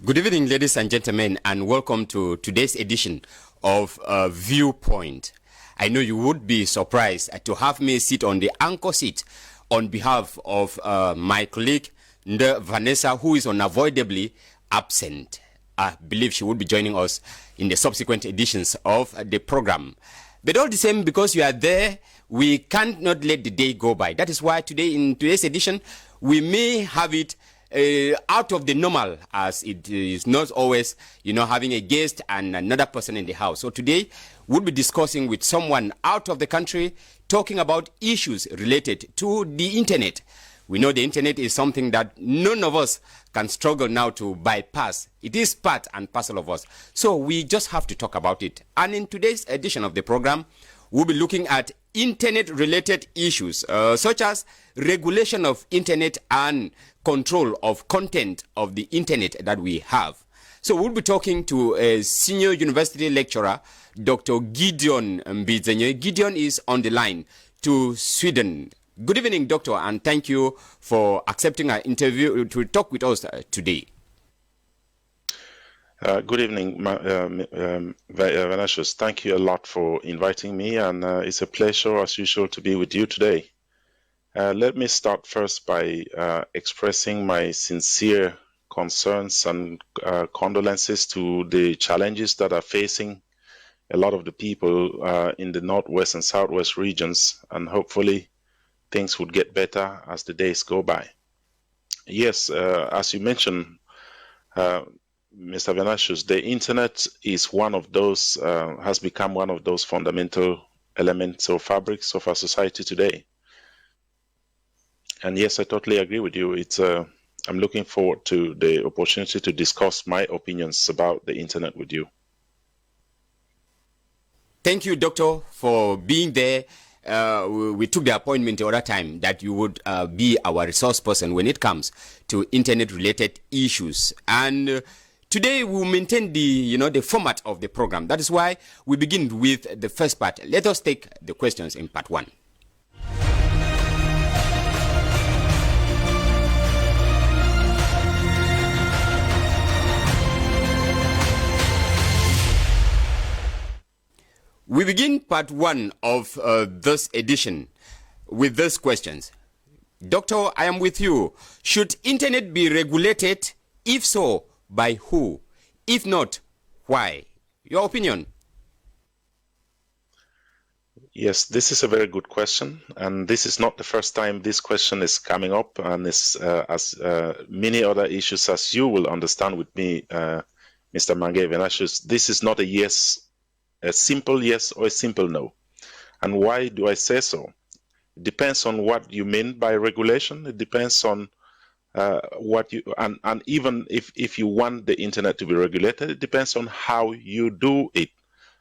Good evening, ladies and gentlemen, and welcome to today's edition of Viewpoint. I know you would be surprised to have me sit on the anchor seat on behalf of my colleague, Vanessa, who is unavoidably absent. I believe she would be joining us in the subsequent editions of the program. But all the same, because you are there, we can't not let the day go by. That is why today, in today's edition, we may have it out of the normal, as it is not always, having a guest and another person in the house. So today, we'll be discussing with someone out of the country, talking about issues related to the internet. We know the internet is something that none of us can struggle now to bypass. It is part and parcel of us. So we just have to talk about it. And in today's edition of the program, we'll be looking at internet-related issues, such as regulation of internet and control of content of the internet that we have. So we'll be talking to a senior university lecturer, Dr. Gideon Mbidzenye. Gideon is on the line to Sweden. Good evening, Doctor, and thank you for accepting our interview to talk with us today. Good evening, Vanessa. Thank you a lot for inviting me, and it's a pleasure, as usual, to be with you today. Let me start first by expressing my sincere concerns and condolences to the challenges that are facing a lot of the people in the northwest and southwest regions, and hopefully things would get better as the days go by. Yes, as you mentioned, Mr. Venatius, the internet is one of those, has become one of those fundamental elements or fabrics of our society today. And yes, I totally agree with you. I'm looking forward to the opportunity to discuss my opinions about the internet with you. Thank you, Doctor, for being there. We took the appointment the other time that you would be our resource person when it comes to internet-related issues. And today we'll maintain the format of the program. That is why we begin with the first part. Let us take the questions in part one. We begin part one of this edition with these questions. Doctor, I am with you. Should internet be regulated? If so, by who? If not, why? Your opinion? Yes, this is a very good question, and this is not the first time this question is coming up, and it's as many other issues as you will understand with me, Mr. Mange Venatius. This is not a simple yes or a simple no. And why do I say so? It depends on what you mean by regulation. It depends on what you, and even if you want the internet to be regulated, it depends on how you do it.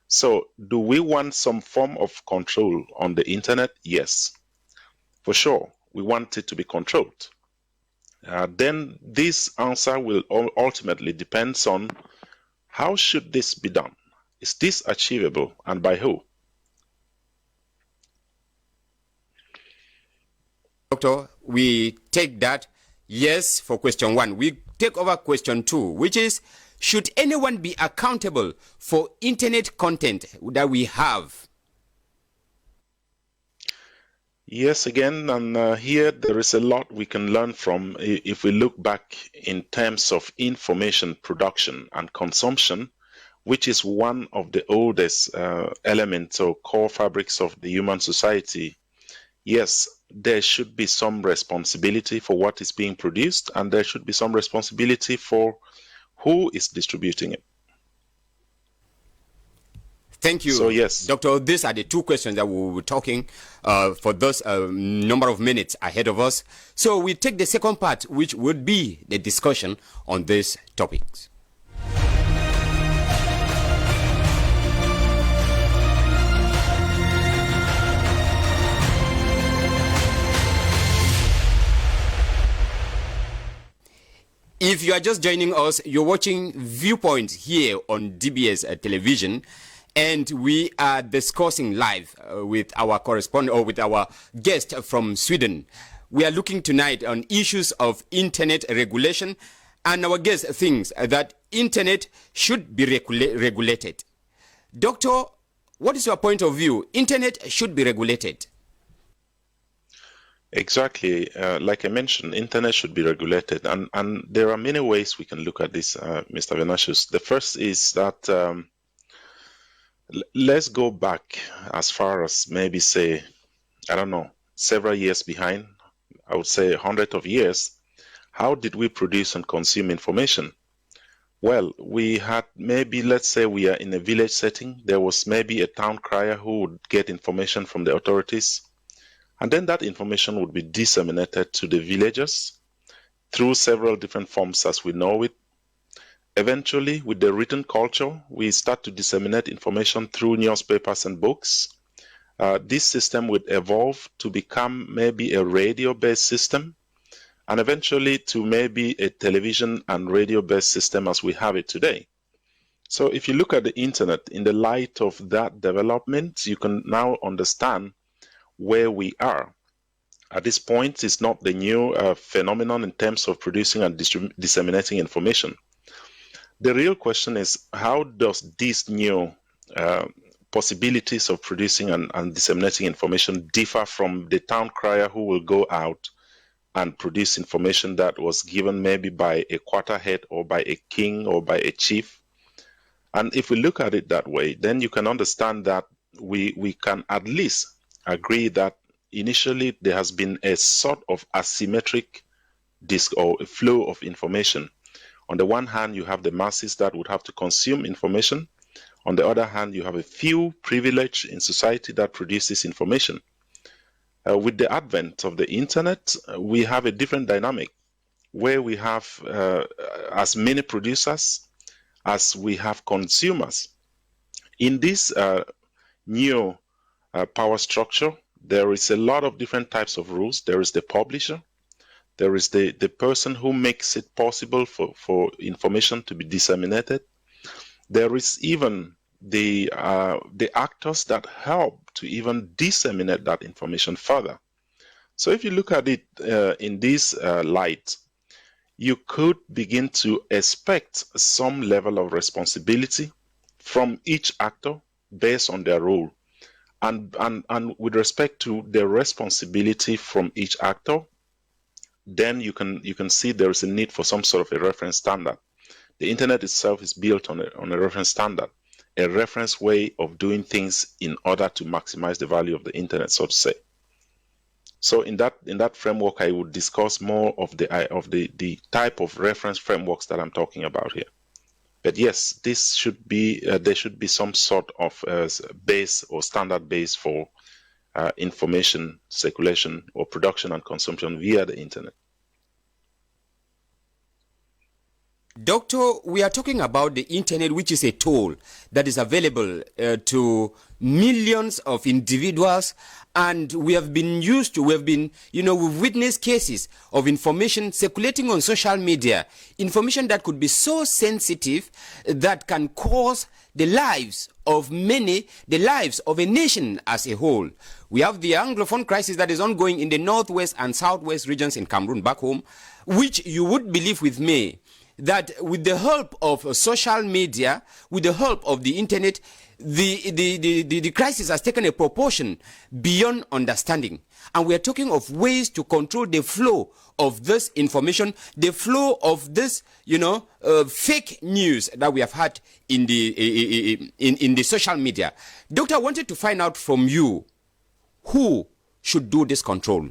So do we want some form of control on the internet? Yes, for sure. We want it to be controlled. Then this answer will ultimately depend on how should this be done? Is this achievable, and by who? Doctor, we take that yes for question one. We take over question two, which is, should anyone be accountable for internet content that we have? Yes, again, and here there is a lot we can learn from if we look back in terms of information production and consumption, which is one of the oldest elements or core fabrics of the human society. Yes, there should be some responsibility for what is being produced, and there should be some responsibility for who is distributing it. Thank you. So, yes. Doctor, these are the two questions that we will be talking for those number of minutes ahead of us. So we take the second part, which would be the discussion on these topics. If you are just joining us, you're watching Viewpoint here on DBS television, and we are discussing live with our correspondent or with our guest from Sweden. We are looking tonight on issues of internet regulation and our guest thinks that internet should be regulated. Doctor, what is your point of view? Internet should be regulated. Exactly. Like I mentioned, internet should be regulated. And there are many ways we can look at this, Mr. Venatius. The first is that let's go back as far as maybe say, I don't know, several years behind, I would say hundreds of years. How did we produce and consume information? Well, we had maybe, let's say we are in a village setting. There was maybe a town crier who would get information from the authorities. And then that information would be disseminated to the villagers through several different forms as we know it. Eventually, with the written culture, we start to disseminate information through newspapers and books. This system would evolve to become maybe a radio-based system, and eventually to maybe a television and radio-based system as we have it today. So if you look at the internet in the light of that development, you can now understand where we are. At this point, it's not the new phenomenon in terms of producing and disseminating information. The real question is, how does these new possibilities of producing and disseminating information differ from the town crier who will go out and produce information that was given maybe by a quarterhead or by a king or by a chief? And if we look at it that way, then you can understand that we can at least agree that initially there has been a sort of asymmetric or a flow of information. On the one hand, you have the masses that would have to consume information. On the other hand, you have a few privileged in society that produce this information. With the advent of the internet, we have a different dynamic where we have as many producers as we have consumers. In this new power structure, there is a lot of different types of rules. There is the publisher. There is the person who makes it possible for information to be disseminated. There is even the actors that help to even disseminate that information further. So if you look at it in this light, you could begin to expect some level of responsibility from each actor based on their role. And with respect to the responsibility from each actor, then you can see there is a need for some sort of a reference standard. The internet itself is built on a reference standard, a reference way of doing things in order to maximize the value of the internet, so to say. So in that framework, I would discuss more of the type of reference frameworks that I'm talking about here. But yes, this should be there should be some sort of base or standard base for information circulation or production and consumption via the internet. Doctor, we are talking about the internet, which is a tool that is available to millions of individuals, and we've witnessed cases of information circulating on social media, information that could be so sensitive that can cause the lives of many, the lives of a nation as a whole. We have the Anglophone crisis that is ongoing in the northwest and southwest regions in Cameroon back home, which you would believe with me that with the help of social media, with the help of the internet, the crisis has taken a proportion beyond understanding. And we are talking of ways to control the flow of this information, the flow of this, fake news that we have had in the social media. Doctor, I wanted to find out from you, who should do this control?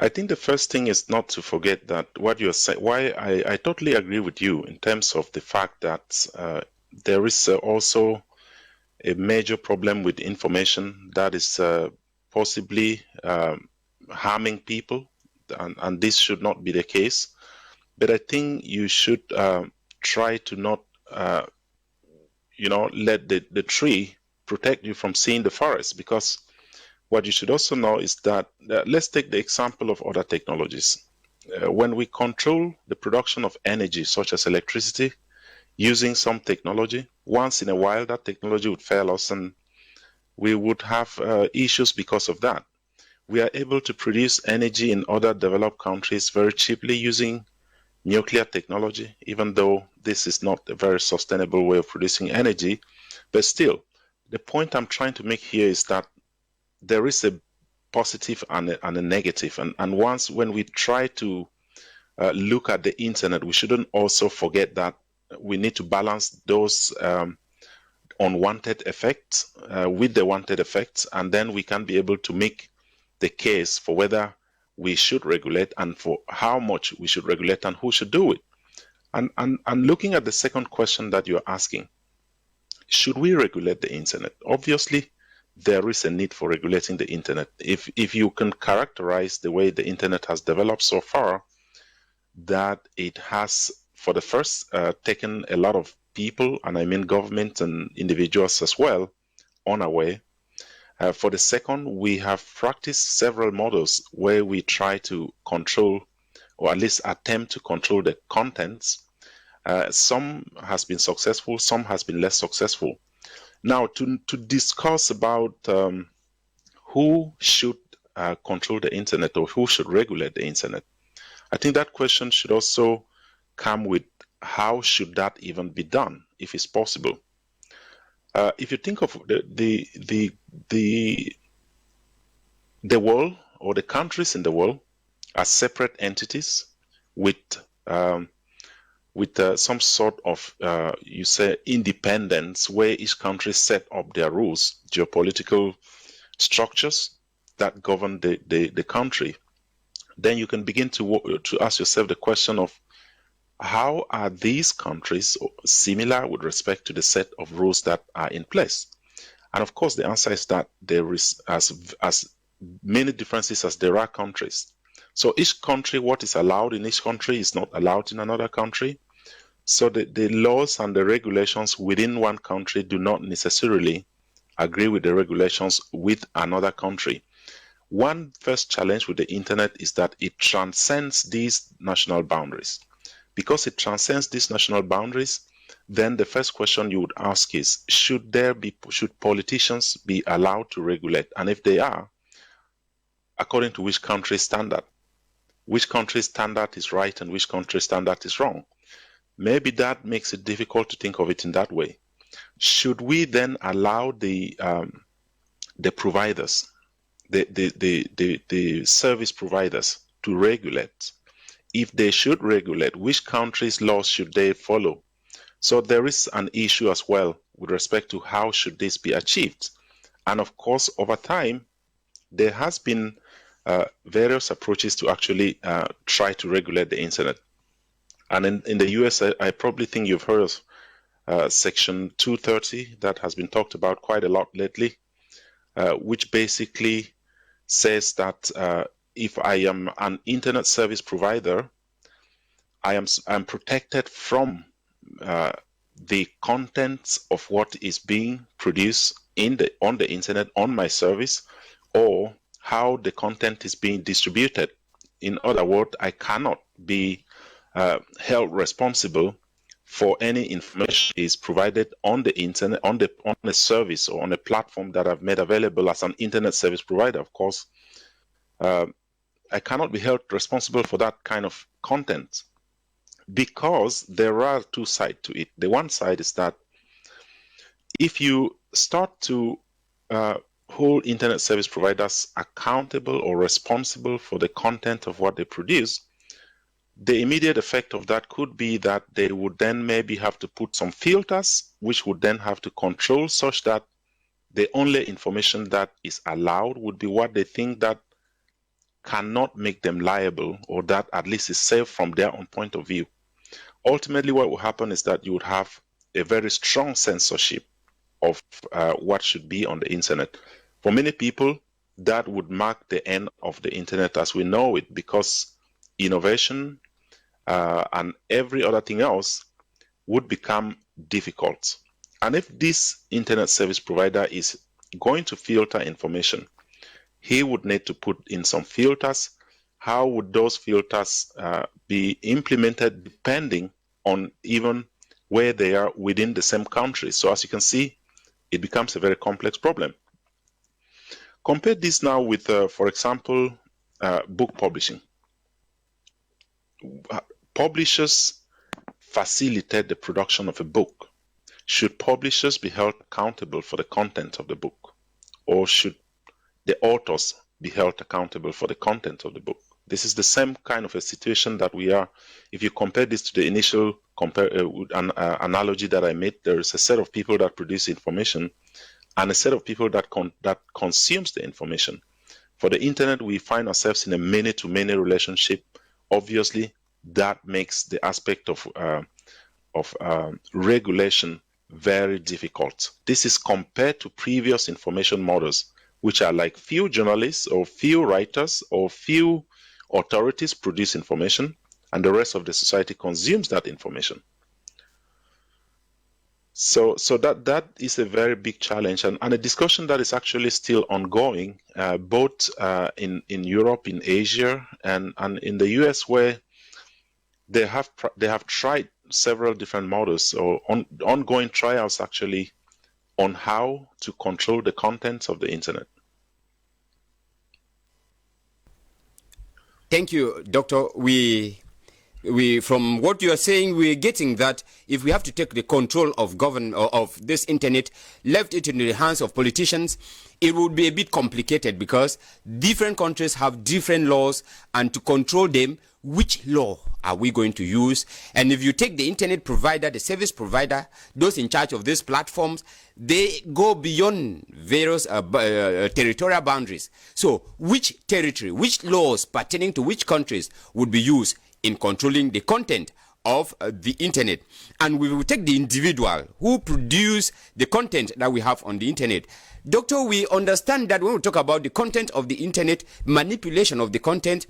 I think the first thing is not to forget that what you're saying, why I totally agree with you in terms of the fact that there is also a major problem with information that is possibly harming people, and this should not be the case. But I think you should try to not, let the tree protect you from seeing the forest, because what you should also know is that, let's take the example of other technologies. When we control the production of energy, such as electricity, using some technology, once in a while that technology would fail us and we would have issues because of that. We are able to produce energy in other developed countries very cheaply using nuclear technology, even though this is not a very sustainable way of producing energy. But still, the point I'm trying to make here is that there is a positive and a negative. And once when we try to look at the internet, we shouldn't also forget that we need to balance those unwanted effects with the wanted effects, and then we can be able to make the case for whether we should regulate and for how much we should regulate and who should do it. And looking at the second question that you're asking, should we regulate the internet? Obviously, there is a need for regulating the internet. If you can characterize the way the internet has developed so far, that it has, for the first, taken a lot of people, and I mean government and individuals as well, unaware. For the second, we have practiced several models where we try to control, or at least attempt to control the contents. Some has been successful, some has been less successful. Now, to discuss about who should control the internet or who should regulate the internet, I think that question should also come with how should that even be done, if it's possible. If you think of the world or the countries in the world as separate entities with some sort of, you say, independence, where each country set up their rules, geopolitical structures that govern the country, then you can begin to ask yourself the question of how are these countries similar with respect to the set of rules that are in place? And of course, the answer is that there is as many differences as there are countries. So each country, what is allowed in each country is not allowed in another country. So the laws and the regulations within one country do not necessarily agree with the regulations with another country. One first challenge with the internet is that it transcends these national boundaries. Because it transcends these national boundaries, then the first question you would ask is, should politicians be allowed to regulate? And if they are, according to which country's standard? Which country's standard is right and which country's standard is wrong? Maybe that makes it difficult to think of it in that way. Should we then allow the providers, the service providers to regulate? If they should regulate, which country's laws should they follow? So there is an issue as well with respect to how should this be achieved. And of course, over time, there has been various approaches to actually try to regulate the internet. And in the US, I probably think you've heard of Section 230 that has been talked about quite a lot lately, which basically says that if I am an internet service provider, I'm protected from the contents of what is being produced on the internet on my service, or how the content is being distributed. In other words, I cannot be held responsible for any information is provided on the internet, on a service or on a platform that I've made available as an internet service provider. Of course, I cannot be held responsible for that kind of content, because there are two sides to it. The one side is that if you start to hold internet service providers accountable or responsible for the content of what they produce, the immediate effect of that could be that they would then maybe have to put some filters, which would then have to control such that the only information that is allowed would be what they think that cannot make them liable, or that at least is safe from their own point of view. Ultimately, what will happen is that you would have a very strong censorship of what should be on the internet. For many people, that would mark the end of the internet as we know it, because innovation and every other thing else would become difficult. And if this internet service provider is going to filter information, he would need to put in some filters. How would those filters be implemented depending on even where they are within the same country? So as you can see, it becomes a very complex problem. Compare this now with, for example, book publishing. publishers facilitate the production of a book, should publishers be held accountable for the content of the book, or should the authors be held accountable for the content of the book? This is the same kind of a situation that we are. If you compare this to the initial analogy that I made, there is a set of people that produce information and a set of people that consumes the information. For the internet, we find ourselves in a many-to-many relationship. Obviously, that makes the aspect of regulation very difficult. This is compared to previous information models, which are like few journalists or few writers or few authorities produce information, and the rest of the society consumes that information. So that is a very big challenge, and a discussion that is actually still ongoing, both in Europe, in Asia, and in the US, where they have tried several different models or ongoing trials actually on how to control the contents of the internet. Thank you, Doctor. We from what you are saying, we're getting that if we have to take the control of of this internet, left it in the hands of politicians, it would be a bit complicated because different countries have different laws, and to control them, which law are we going to use? And if you take the internet provider, the service provider, those in charge of these platforms, they go beyond various territorial boundaries. So which territory, which laws pertaining to which countries would be used in controlling the content of the internet? And we will take the individual who produce the content that we have on the internet. Doctor, we understand that when we talk about the content of the internet, manipulation of the content,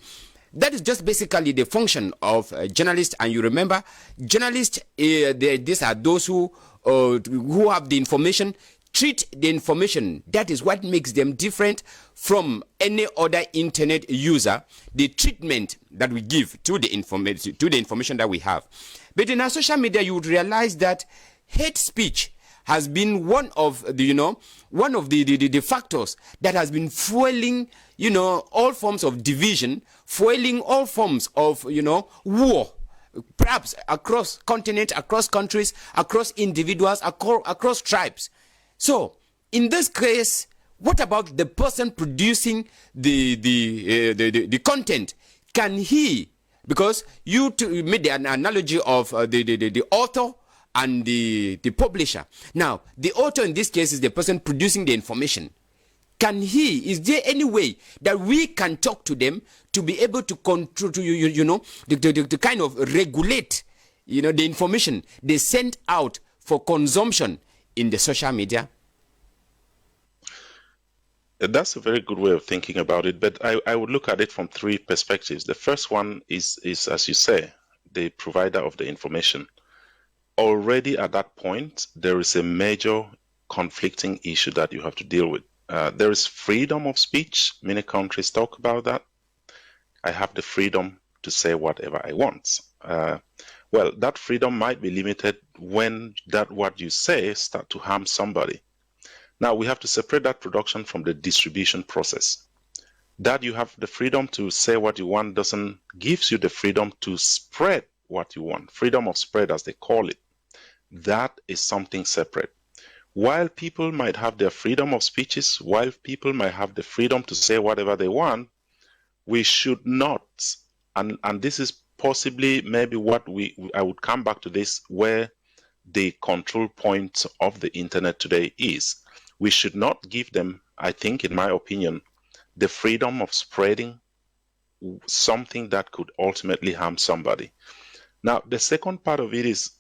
that is just basically the function of journalists. And you remember, journalists, these are those who have the information, treat the information. That is what makes them different from any other internet user, the treatment that we give to the information that we have. But in our social media, you would realize that hate speech has been one of the factors that has been fueling, all forms of division, fueling all forms of, war, perhaps across continents, across countries, across individuals, across tribes. So, in this case, what about the person producing the content? Can he, because you made an analogy of the author and the publisher. Now, the author in this case is the person producing the information. Is there any way that we can talk to them to be able to control, to kind of regulate, the information they send out for consumption in the social media? That's a very good way of thinking about it, but I would look at it from three perspectives. The first one is, as you say, the provider of the information. Already at that point, there is a major conflicting issue that you have to deal with. There is freedom of speech. Many countries talk about that. I have the freedom to say whatever I want. Well, that freedom might be limited when what you say start to harm somebody. Now, we have to separate that production from the distribution process. That you have the freedom to say what you want gives you the freedom to spread what you want. Freedom of spread, as they call it. That is something separate. While people might have their freedom of speeches, while people might have the freedom to say whatever they want, we should not, and this is possibly maybe what I would come back to this, where the control point of the internet today is. We should not give them, I think, in my opinion, the freedom of spreading something that could ultimately harm somebody. Now, the second part of it is,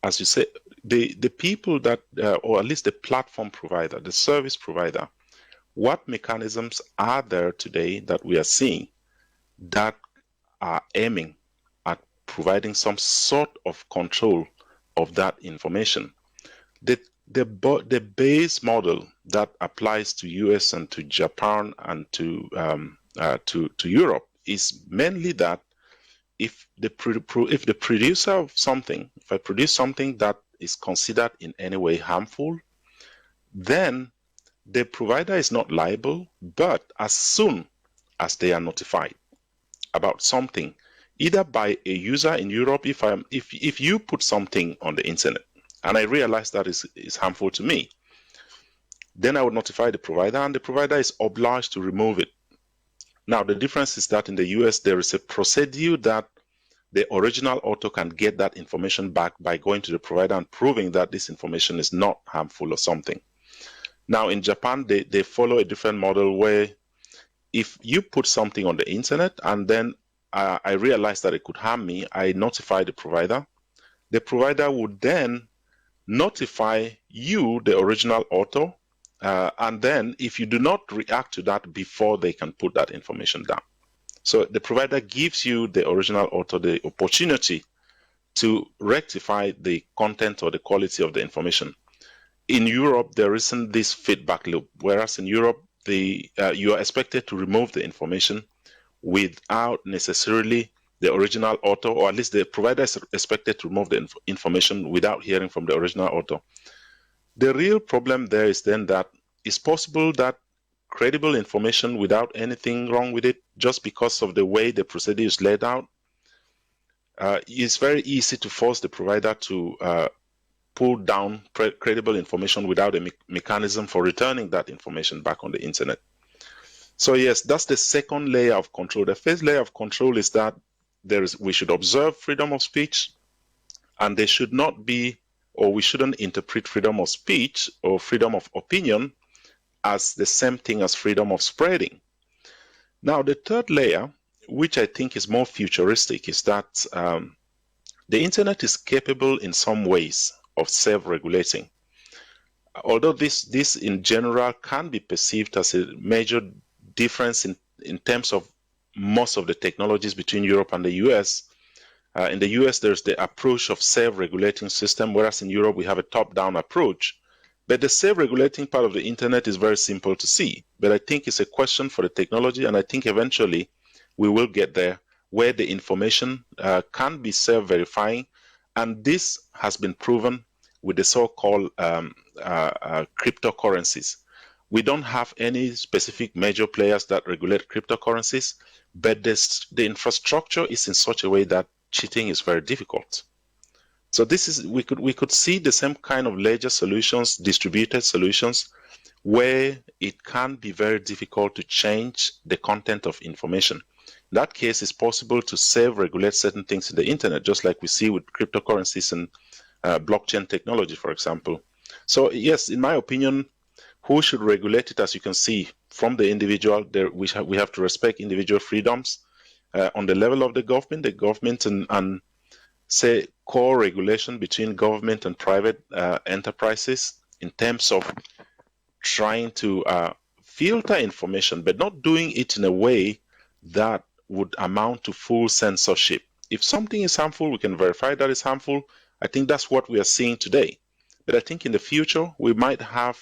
as you say, the people that, or at least the platform provider, the service provider, what mechanisms are there today that we are seeing that are aiming at providing some sort of control of that information? The base model that applies to US and to Japan and to Europe is mainly that if the producer of something, if I produce something that is considered in any way harmful, then the provider is not liable, but as soon as they are notified about something either by a user in Europe. If you put something on the internet and I realize that is harmful to me, then I would notify the provider, and the provider is obliged to remove it. Now, the difference is that in the US, there is a procedure that the original author can get that information back by going to the provider and proving that this information is not harmful or something. Now, in Japan, they follow a different model where if you put something on the internet and then I realize that it could harm me, I notify the provider. The provider would then notify you, the original author, and then if you do not react to that before they can put that information down. So the provider gives you, the original author, the opportunity to rectify the content or the quality of the information. In Europe, there isn't this feedback loop, whereas in Europe, you are expected to remove the information without necessarily the original author, or at least the provider is expected to remove the information without hearing from the original author. The real problem there is then that it's possible that credible information without anything wrong with it, just because of the way the procedure is laid out, it's very easy to force the provider to pull down credible information without a mechanism for returning that information back on the internet. So yes, that's the second layer of control. The first layer of control is that we should observe freedom of speech, and there should not be, or we shouldn't interpret freedom of speech or freedom of opinion as the same thing as freedom of spreading. Now, the third layer, which I think is more futuristic, is that the internet is capable in some ways of self-regulating. Although this in general can be perceived as a major difference in terms of most of the technologies between Europe and the US. In the US, there's the approach of self-regulating system, whereas in Europe, we have a top-down approach. But the self-regulating part of the internet is very simple to see. But I think it's a question for the technology, and I think eventually we will get there, where the information can be self-verifying. And this has been proven with the so-called cryptocurrencies. We don't have any specific major players that regulate cryptocurrencies, but the infrastructure is in such a way that cheating is very difficult. So this is, we could see the same kind of ledger solutions, distributed solutions, where it can be very difficult to change the content of information. In that case, it's possible to self-regulate certain things in the internet, just like we see with cryptocurrencies and blockchain technology, for example. So yes, in my opinion, who should regulate it? As you can see from the individual, we have to respect individual freedoms. On the level of the government and say co-regulation between government and private enterprises in terms of trying to filter information, but not doing it in a way that would amount to full censorship. If something is harmful, we can verify that it's harmful. I think that's what we are seeing today. But I think in the future, we might have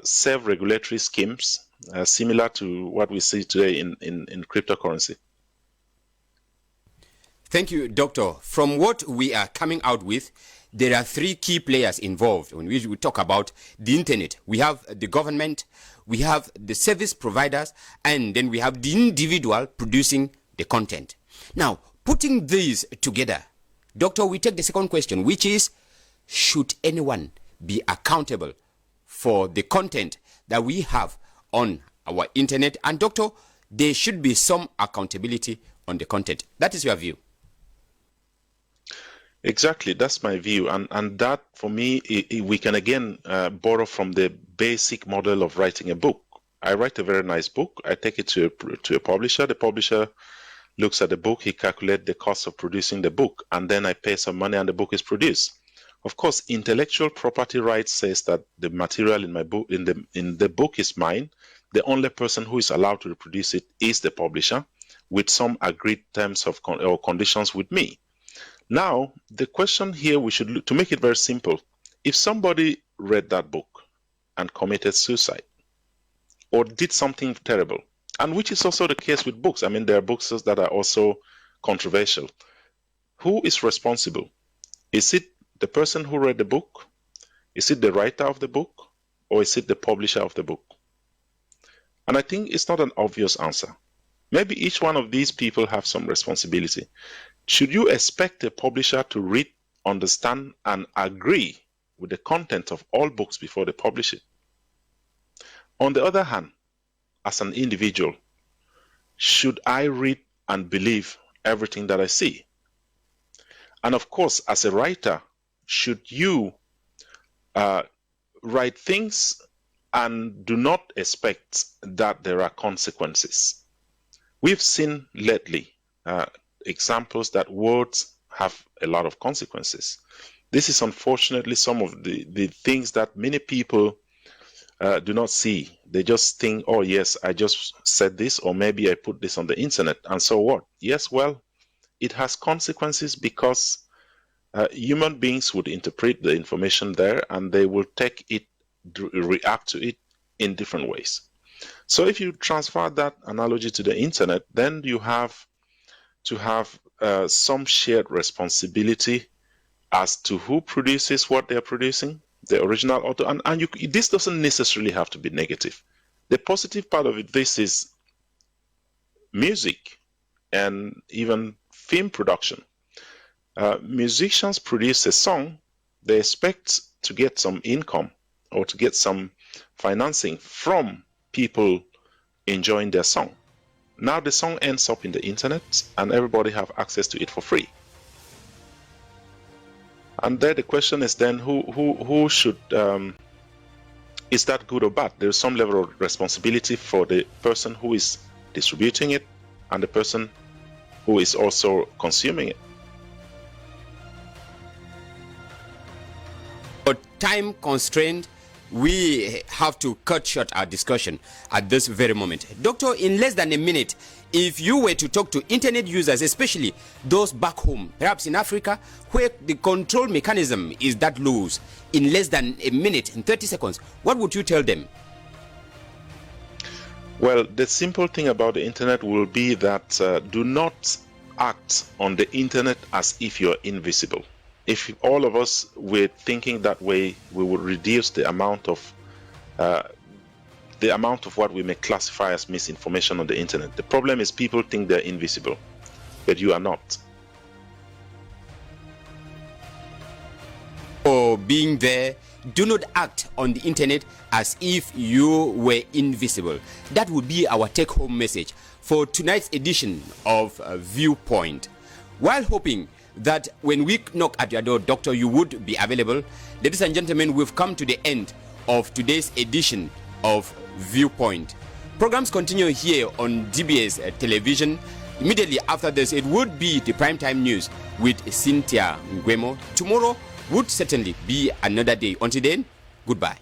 self-regulatory schemes similar to what we see today in cryptocurrency. Thank you, Doctor. From what we are coming out with, there are three key players involved when we talk about the internet. We have the government, we have the service providers, and then we have the individual producing the content. Now, putting these together, Doctor, we take the second question, which is, should anyone be accountable for the content that we have on our internet? And Doctor, there should be some accountability on the content. That is your view. Exactly, that's my view, and that for me, we can again borrow from the basic model of writing a book. I write a very nice book. I take it to a publisher. The publisher looks at the book, he calculates the cost of producing the book, and then I pay some money and the book is produced. Of course, intellectual property rights says that the material in my book, in the book, is mine. The only person who is allowed to reproduce it is the publisher, with some agreed terms of or conditions with me. Now, the question here, we should look, to make it very simple, if somebody read that book and committed suicide or did something terrible, and which is also the case with books. I mean, there are books that are also controversial. Who is responsible? Is it the person who read the book? Is it the writer of the book? Or is it the publisher of the book? And I think it's not an obvious answer. Maybe each one of these people have some responsibility. Should you expect a publisher to read, understand, and agree with the content of all books before they publish it? On the other hand, as an individual, should I read and believe everything that I see? And of course, as a writer, should you write things and do not expect that there are consequences? We've seen lately examples that words have a lot of consequences. This is unfortunately some of the things that many people do not see. They just think, oh yes, I just said this, or maybe I put this on the internet, and so what? Yes, well, it has consequences because human beings would interpret the information there and they will take it, react to it in different ways. So if you transfer that analogy to the internet, then you have to have some shared responsibility as to who produces what they're producing, the original author, and this doesn't necessarily have to be negative. The positive part of it, this is music and even film production. Musicians produce a song, they expect to get some income or to get some financing from people enjoying their song. Now the song ends up in the internet and everybody have access to it for free. And there the question is then who should, is that good or bad? There's some level of responsibility for the person who is distributing it and the person who is also consuming it. For time constraint, we have to cut short our discussion at this very moment. Doctor, in less than a minute, if you were to talk to internet users, especially those back home, perhaps in Africa, where the control mechanism is that loose, in less than a minute, in 30 seconds, what would you tell them? Well, the simple thing about the internet will be that do not act on the internet as if you're invisible. If all of us were thinking that way, we would reduce the amount of what we may classify as misinformation on the internet. The problem is people think they're invisible, but you are not. For being there, do not act on the internet as if you were invisible. That would be our take-home message for tonight's edition of Viewpoint. While hoping that when we knock at your door, Doctor, you would be available. Ladies and gentlemen, we've come to the end of today's edition of Viewpoint. Programs continue here on DBS television. Immediately after this, it would be the primetime news with Cynthia Nguemo. Tomorrow would certainly be another day. Until then, goodbye.